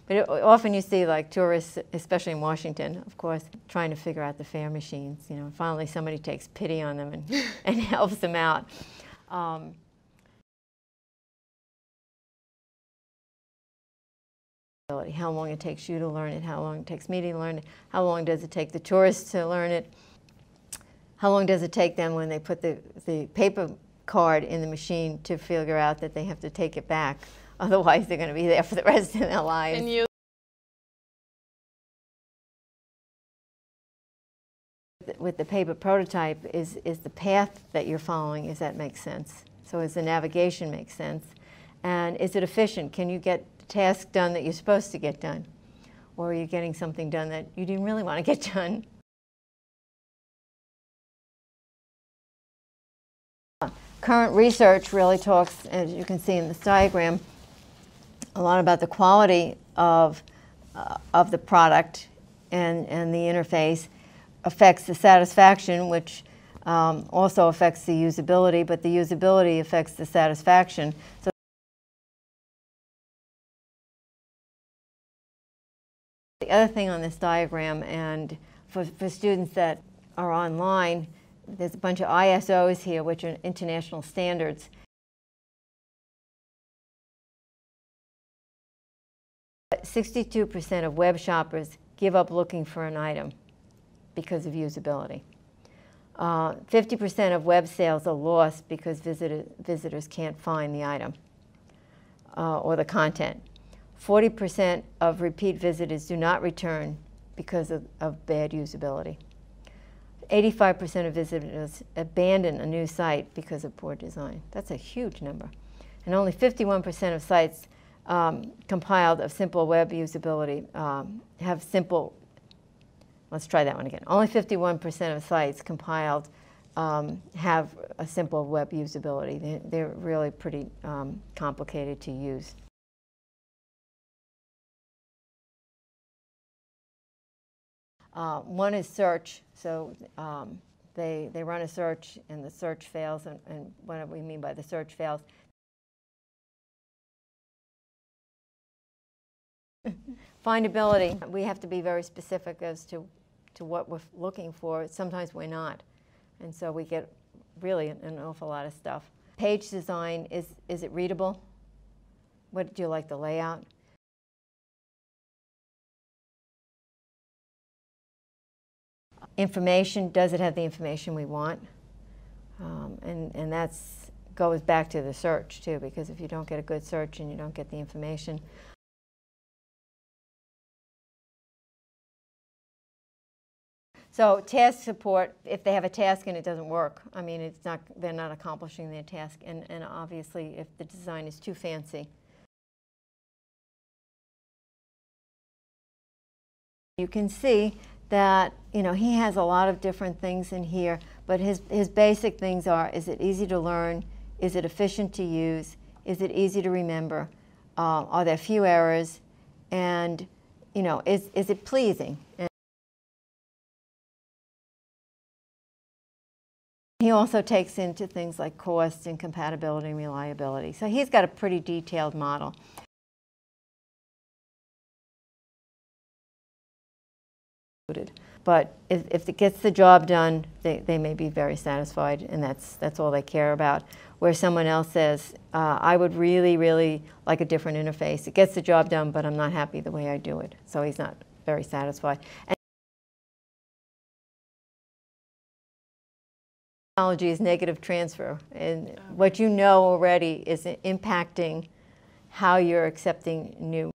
Often you see like tourists, especially in Washington, of course, trying to figure out the fare machines. You know, finally somebody takes pity on them and helps them out. How long it takes you to learn it, how long it takes me to learn it, how long does it take the tourists to learn it, how long does it take them when they put the paper card in the machine to figure out that they have to take it back, otherwise they're going to be there for the rest of their lives. And with the paper prototype is the path that you're following, if that makes sense. So is the navigation make sense? And is it efficient? Can you get the task done that you're supposed to get done? Or are you getting something done that you didn't really want to get done? Current research really talks, as you can see in this diagram, a lot about the quality of the product and the interface. Affects the satisfaction, which also affects the usability, but the usability affects the satisfaction. So the other thing on this diagram, and for students that are online, there's a bunch of ISOs here, which are international standards. 62% of web shoppers give up looking for an item because of usability. 50% of web sales are lost because visitors can't find the item or the content. 40% of repeat visitors do not return because of bad usability. 85% of visitors abandon a new site because of poor design. That's a huge number. And only 51% of sites compiled of simple web usability have simple. Let's try that one again. Only 51% of sites compiled have a simple web usability. They're really pretty complicated to use. One is search. So they run a search and the search fails. And what do we mean by the search fails? Findability. We have to be very specific as to what we're looking for. Sometimes we're not. And so we get really an awful lot of stuff. Page design, is it readable? What do you like the layout? Information, does it have the information we want? And that goes back to the search too, because if you don't get a good search and you don't get the information. So task support, if they have a task and it doesn't work, I mean, they're not accomplishing their task. And obviously, if the design is too fancy. You can see that, you know, he has a lot of different things in here, but his basic things are, is it easy to learn? Is it efficient to use? Is it easy to remember? Are there few errors? And, you know, is it pleasing? And he also takes into things like cost and compatibility and reliability. So he's got a pretty detailed model. But if it gets the job done, they may be very satisfied, and that's all they care about. Where someone else says, I would really, really like a different interface. It gets the job done, but I'm not happy the way I do it. So he's not very satisfied. And technology is negative transfer, and what you know already is impacting how you're accepting new